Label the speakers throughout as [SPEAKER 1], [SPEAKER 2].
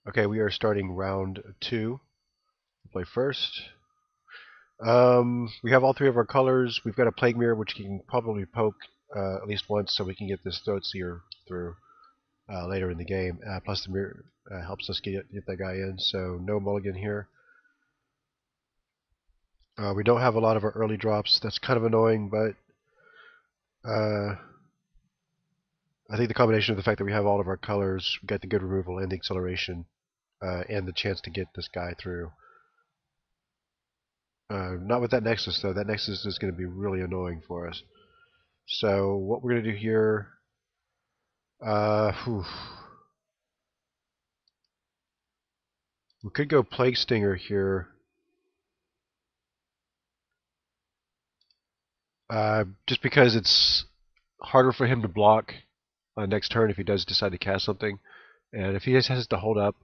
[SPEAKER 1] Okay, we are starting round 2. We'll play first. We have all 3 of our colors. We've got a Plague Mirror, which you can probably poke at least once so we can get this Throat Seer through later in the game. Plus the mirror helps us get that guy in, so no mulligan here. We don't have a lot of our early drops. That's kind of annoying, but I think the combination of the fact that we have all of our colors, we got the good removal and the acceleration, and the chance to get this guy through. Not with that Nexus, though. That Nexus is going to be really annoying for us. So what we're going to do here... we could go Plague Stinger here. Just because it's harder for him to block next turn if he does decide to cast something. And if he just has to hold up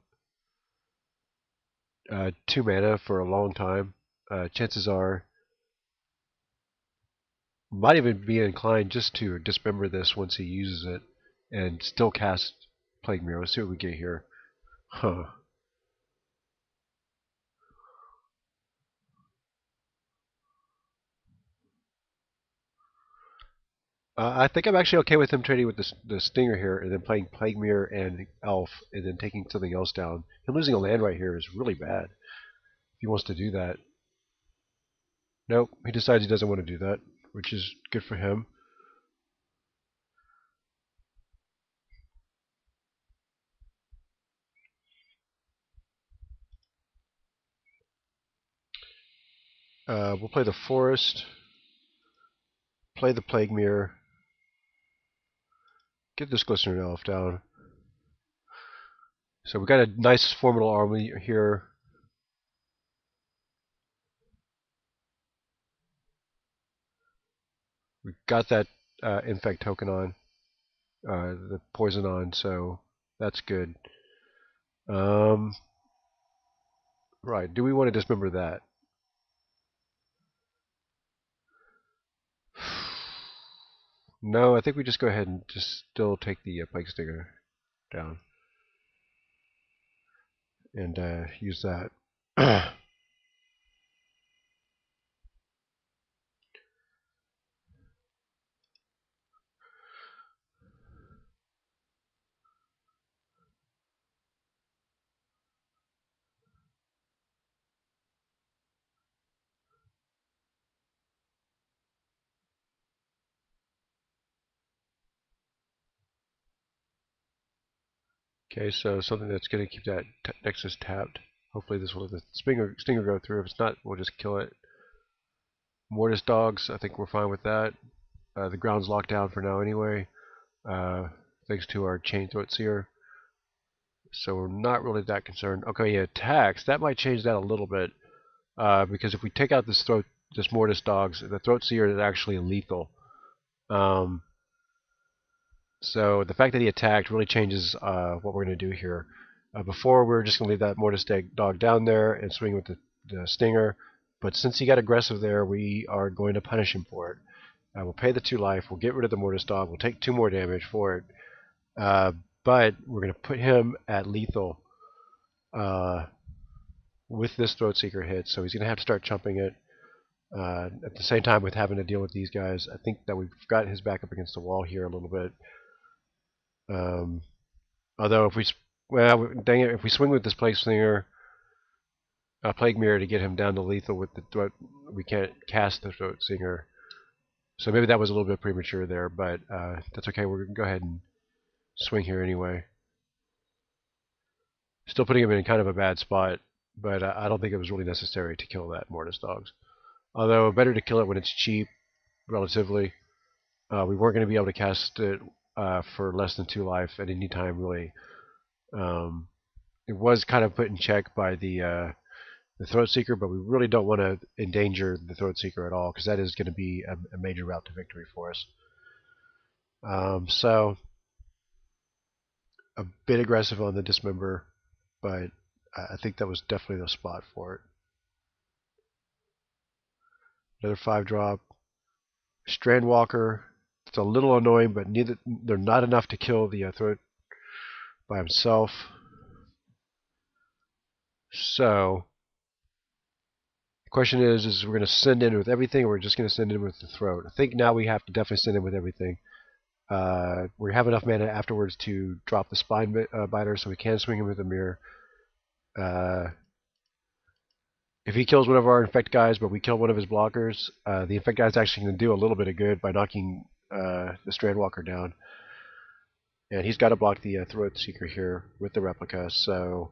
[SPEAKER 1] 2 mana for a long time, chances are might even be inclined just to dismember this once he uses it and still cast Plague Mirror. Let's see what we get here. Huh. I think I'm actually okay with him trading with the Stinger here and then playing Plague Mirror and Elf and then taking something else down. Him losing a land right here is really bad if he wants to do that. Nope, he decides he doesn't want to do that, which is good for him. We'll play the Forest, play the Plague Mirror, get this Glistening Elf down. So we've got a nice formidable army here. We've got that Infect token on, the poison on, so that's good. Right, do we want to dismember that? No, I think we just go ahead and just still take the Plague Stinger down and use that. Okay, so something that's going to keep that Nexus tapped. Hopefully this will let the Stinger go through. If it's not, we'll just kill it. Mortis Dogs, I think we're fine with that. The ground's locked down for now anyway, thanks to our Chain Throat Seer. So we're not really that concerned. Okay, yeah, attacks. That might change that a little bit, because if we take out this Mortis Dogs, the Throat Seer is actually lethal. So the fact that he attacked really changes what we're going to do here. Before, we were just going to leave that Mortis Dog down there and swing with the Stinger. But since he got aggressive there, we are going to punish him for it. We'll pay the 2 life. We'll get rid of the Mortis Dog. We'll take 2 more damage for it. But we're going to put him at lethal with this Throat Seeker hit. So he's going to have to start chumping it. At the same time with having to deal with these guys, I think that we've got his back up against the wall here a little bit. Although if we, well, dang it, if we swing with this Plague Mirror to get him down to lethal with the Throat, we can't cast the Throat Singer. So maybe that was a little bit premature there, but that's okay. We're going to go ahead and swing here anyway. Still putting him in kind of a bad spot, but I don't think it was really necessary to kill that Mortis Dogs. Although better to kill it when it's cheap, relatively. We weren't going to be able to cast it for less than 2 life at any time, really. It was kind of put in check by the Throat Seeker, but we really don't want to endanger the Throat Seeker at all, because that is going to be a major route to victory for us. So, a bit aggressive on the Dismember, but I think that was definitely the spot for it. Another 5-drop. Strandwalker. It's a little annoying, but they're not enough to kill the Throat by himself. So the question is we're going to send in with everything, or we're just going to send in with the throat? I think now we have to definitely send in with everything. We have enough mana afterwards to drop the spine biter, so we can swing him with a mirror. If he kills one of our infect guys, but we kill one of his blockers, the infect guy is actually going to do a little bit of good by knocking the Strandwalker down. And he's got to block the Throat Seeker here with the replica. So,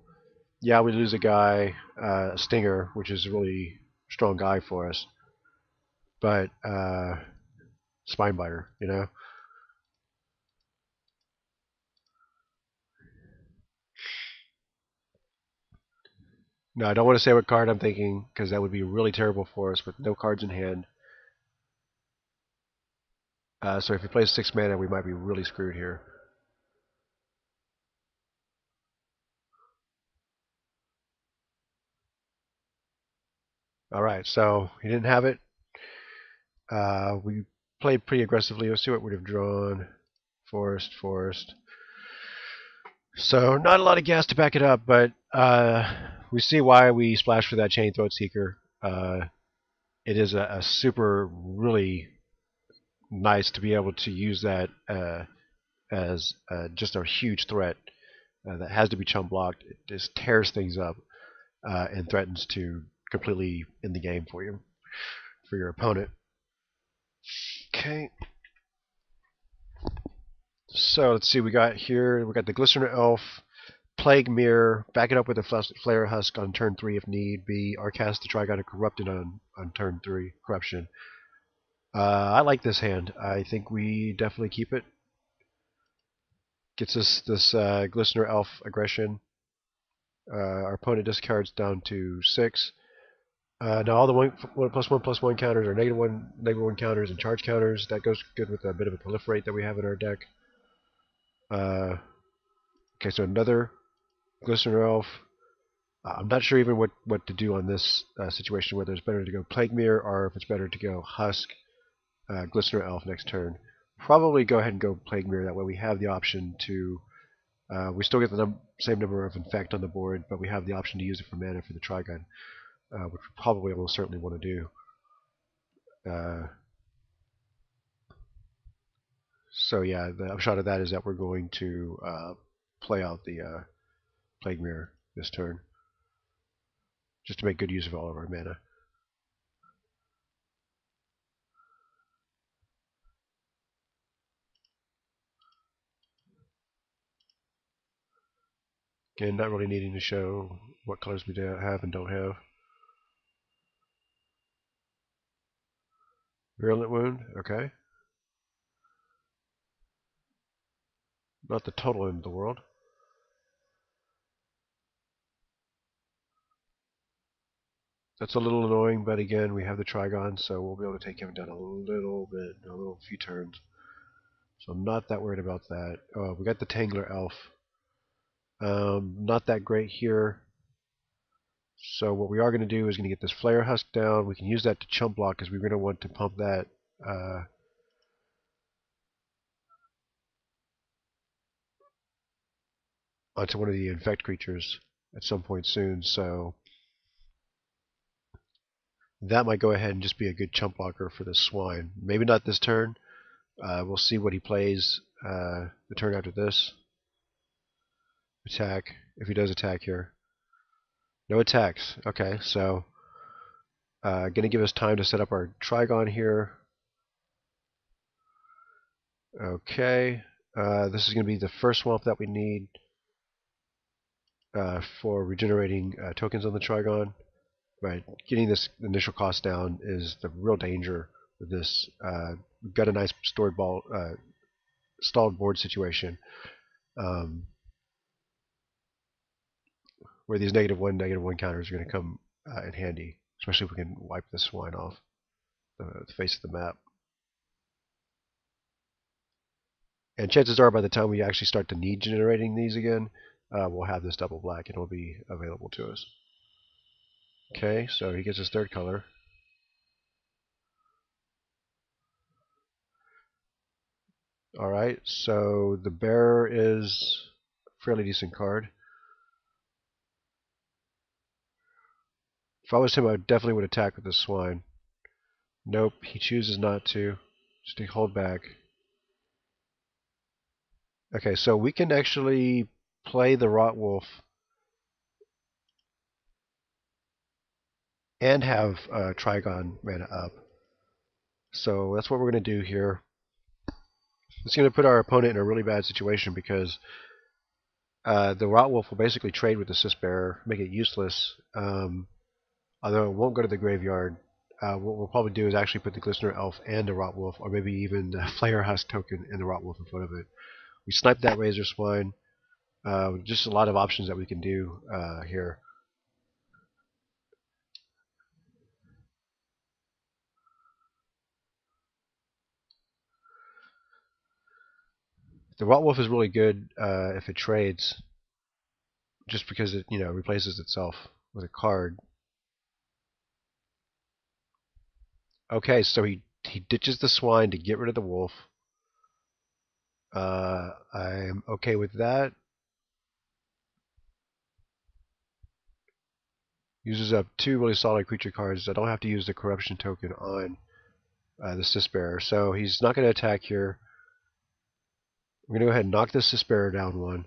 [SPEAKER 1] yeah, we lose a guy, a Stinger, which is a really strong guy for us. But, Spinebiter, you know? No, I don't want to say what card I'm thinking, because that would be really terrible for us with no cards in hand. So if he plays 6 mana, we might be really screwed here. Alright, so he didn't have it. We played pretty aggressively. Let's see what we'd have drawn. Forest, forest. So not a lot of gas to back it up, but we see why we splashed for that Chain Throat Seeker. It is a super, really nice to be able to use that as just a huge threat that has to be chump blocked. It just tears things up and threatens to completely end the game for you, for your opponent. Okay. So let's see, we got the Glistener Elf, Plague Mirror, back it up with a Flare Husk on turn 3 if need be, or cast the Trigon Corrupted on turn 3, Corruption. I like this hand. I think we definitely keep it. Gets us this Glistener Elf aggression. Our opponent discards down to 6. Now all the 1/1/1/1 counters are -1 counters and charge counters. That goes good with a bit of a proliferate that we have in our deck. Okay, so another Glistener Elf. I'm not sure even what to do on this situation, whether it's better to go Plague Mirror or if it's better to go Husk, Glistener Elf next turn. Probably go ahead and go Plague Mirror. That way we have the option to... we still get the same number of Infect on the board, but we have the option to use it for mana for the Trigon, which we probably almost certainly want to do. So yeah, the upshot of that is that we're going to play out the Plague Mirror this turn, just to make good use of all of our mana. Again, not really needing to show what colors we have and don't have. Virulent Wound, okay. Not the total end of the world. That's a little annoying, but again, we have the Trigon, so we'll be able to take him down a little bit, a few turns. So I'm not that worried about that. Oh, we got the Tangler Elf. Not that great here. So what we are going to do is going to get this Flare Husk down. We can use that to chump block because we're going to want to pump that onto one of the infect creatures at some point soon. So that might go ahead and just be a good chump blocker for this swine. Maybe not this turn. We'll see what he plays the turn after this. Attack, if he does attack here. No attacks. Okay, so going to give us time to set up our Trigon here. Okay, this is going to be the first swamp that we need for regenerating tokens on the Trigon. But getting this initial cost down is the real danger with this. We've got a nice stalled board situation where these -1/-1 counters are going to come in handy, especially if we can wipe this swine off the face of the map. And chances are by the time we actually start to need generating these again, we'll have this double black and it'll be available to us. Okay, so he gets his third color. Alright, so the Bearer is a fairly decent card. If I was him, I definitely would attack with this swine. Nope, he chooses not to. Just to hold back. Okay, so we can actually play the Rotwolf and have Trigon mana up. So that's what we're going to do here. It's going to put our opponent in a really bad situation because the Rotwolf will basically trade with the Sisbearer, make it useless. Although it won't go to the graveyard. What we'll probably do is actually put the Glistener Elf and the Rotwolf, or maybe even the Flayer Husk token and the Rotwolf in front of it. We snipe that Razor Swine. Just a lot of options that we can do here. The Rotwolf is really good if it trades, just because it replaces itself with a card. Okay, so he ditches the swine to get rid of the wolf. I'm okay with that. Uses up 2 really solid creature cards. I don't have to use the corruption token on the Sisbearer, so he's not going to attack here. We're going to go ahead and knock this Sisbearer down 1.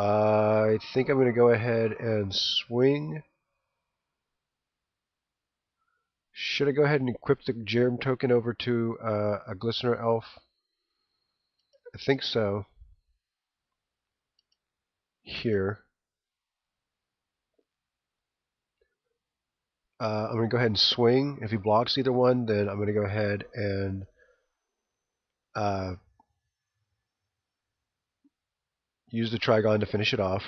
[SPEAKER 1] I think I'm going to go ahead and swing. Should I go ahead and equip the Germ token over to a Glistener Elf? I think so. Here. I'm going to go ahead and swing. If he blocks either one, then I'm going to go ahead and use the Trigon to finish it off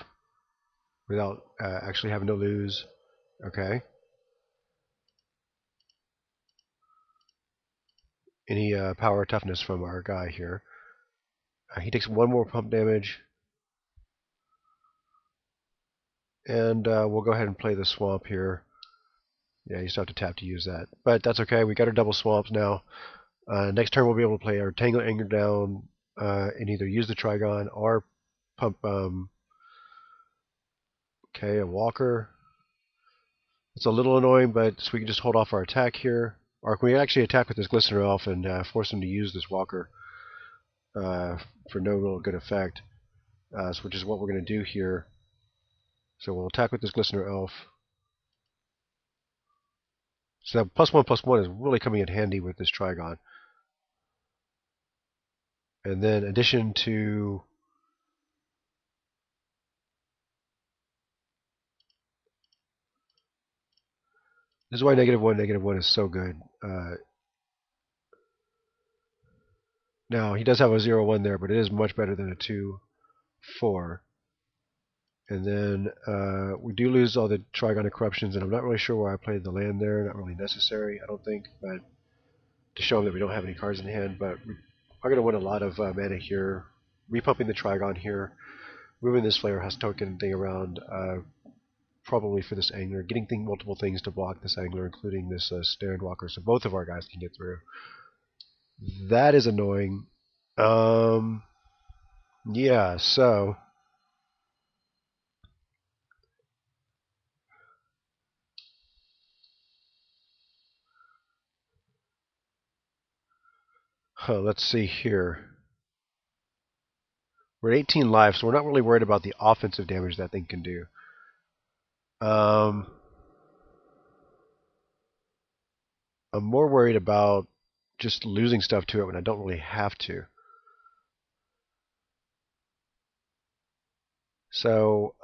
[SPEAKER 1] without actually having to lose. Okay. Any power or toughness from our guy here. He takes 1 more pump damage. And we'll go ahead and play the swamp here. Yeah, you still have to tap to use that. But that's okay. We got our double swamps now. Next turn we'll be able to play our Tangle Anger down and either use the Trigon or pump okay, a Walker. It's a little annoying, but so we can just hold off our attack here. Or can we actually attack with this Glistener Elf and force him to use this Walker for no real good effect, which is what we're going to do here. So we'll attack with this Glistener Elf. So that +1/+1 is really coming in handy with this Trigon. And then addition to this is why -1/-1 is so good. Now he does have a 0/1 there, but it is much better than a 2/4. And then we do lose all the Trigon of Corruptions, and I'm not really sure why I played the land there. Not really necessary, I don't think, but to show them that we don't have any cards in hand. But we are going to win a lot of mana here. Repumping the Trigon here, moving this Flayer Husk token thing around, probably for this Angler, getting multiple things to block this Angler, including this Standwalker, so both of our guys can get through. That is annoying. Yeah, so let's see here. We're at 18 life, so we're not really worried about the offensive damage that thing can do. I'm more worried about just losing stuff to it when I don't really have to. So,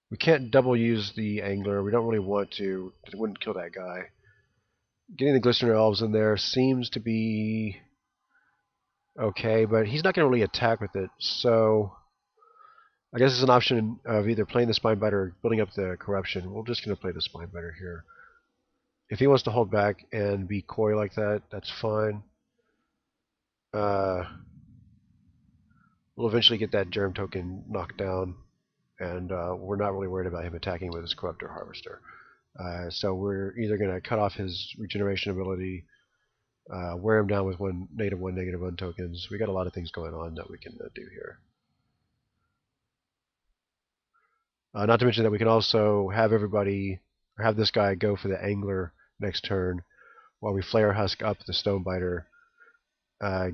[SPEAKER 1] we can't double use the Angler. We don't really want to. It wouldn't kill that guy. Getting the Glistener Elves in there seems to be okay, but he's not going to really attack with it. So, I guess it's an option of either playing the Spinebiter or building up the Corruption. We're just going to play the Spinebiter here. If he wants to hold back and be coy like that, that's fine. We'll eventually get that Germ token knocked down, and we're not really worried about him attacking with his Corruptor Harvester. So we're either going to cut off his regeneration ability, wear him down with one -1 tokens. We got a lot of things going on that we can do here. Not to mention that we can also have have this guy go for the angler next turn while we flare husk up the Stonebiter,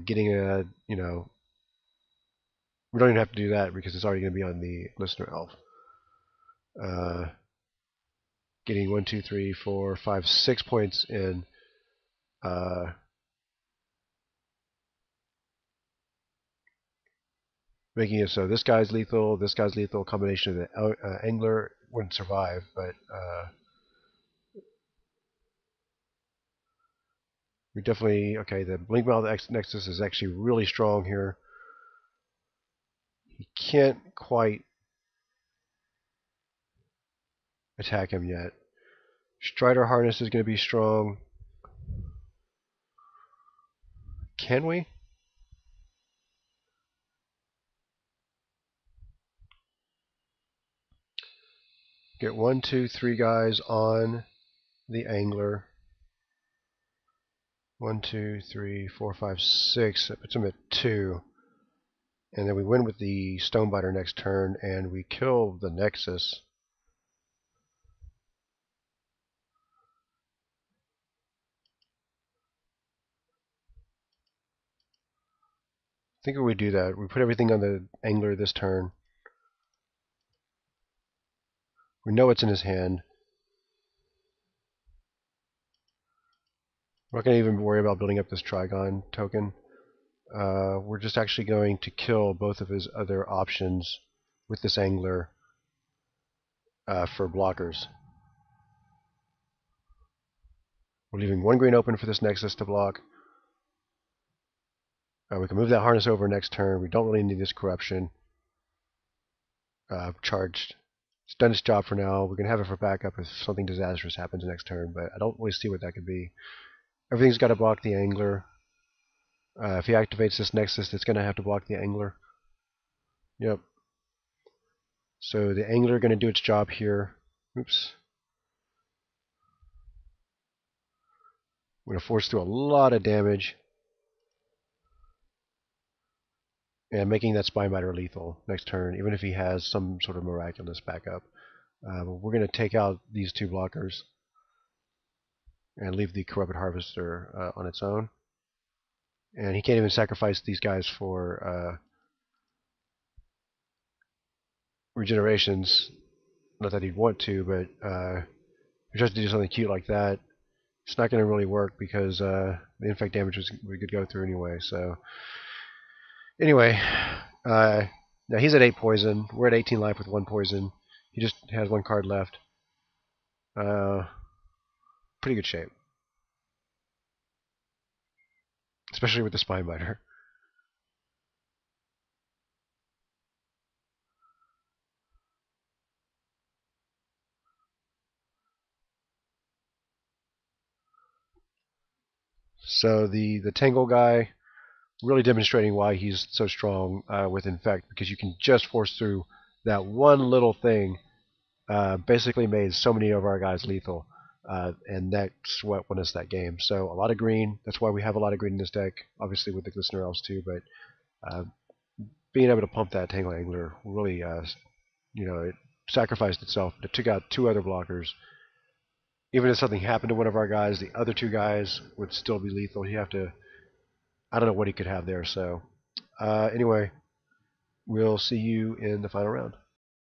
[SPEAKER 1] getting a, we don't even have to do that because it's already going to be on the listener elf. Getting 1, 2, 3, 4, 5, 6 points in. Making it so this guy's lethal, combination of the angler wouldn't survive, but we definitely, okay, the Blinkmouth Nexus is actually really strong here. He can't quite attack him yet. Strider Harness is going to be strong. Can we? Get 1, 2, 3 guys on the angler. 1, 2, 3, 4, 5, 6. That puts him at 2. And then we win with the Stonebiter next turn, and we kill the Nexus. I think we do that. We put everything on the angler this turn. We know it's in his hand. We're not going to even worry about building up this Trigon token. We're just actually going to kill both of his other options with this angler for blockers. We're leaving 1 green open for this Nexus to block. We can move that harness over next turn. We don't really need this corruption. Charged. It's done its job for now. We're going to have it for backup if something disastrous happens next turn, but I don't really see what that could be. Everything's got to block the angler. If he activates this Nexus, it's going to have to block the angler. Yep. So the angler going to do its job here. Oops. We're going to force through a lot of damage. And making that Spinebiter lethal next turn, even if he has some sort of miraculous backup. But we're going to take out these 2 blockers and leave the Corrupted Harvester on its own. And he can't even sacrifice these guys for regenerations. Not that he'd want to, but if he tries to do something cute like that, it's not going to really work because the infect damage we could go through anyway. So anyway, now he's at 8 poison. We're at 18 life with 1 poison. He just has 1 card left. Pretty good shape, especially with the Spinebiter. So the Tangle guy, really demonstrating why he's so strong with Infect, because you can just force through that one little thing. Basically made so many of our guys lethal, and that's what won us that game. So a lot of green. That's why we have a lot of green in this deck, obviously with the Glistener Elves too, but being able to pump that Tangle Angler really, it sacrificed itself. It took out 2 other blockers. Even if something happened to one of our guys, the other 2 guys would still be lethal. You have to, I don't know what he could have there. So anyway, we'll see you in the final round.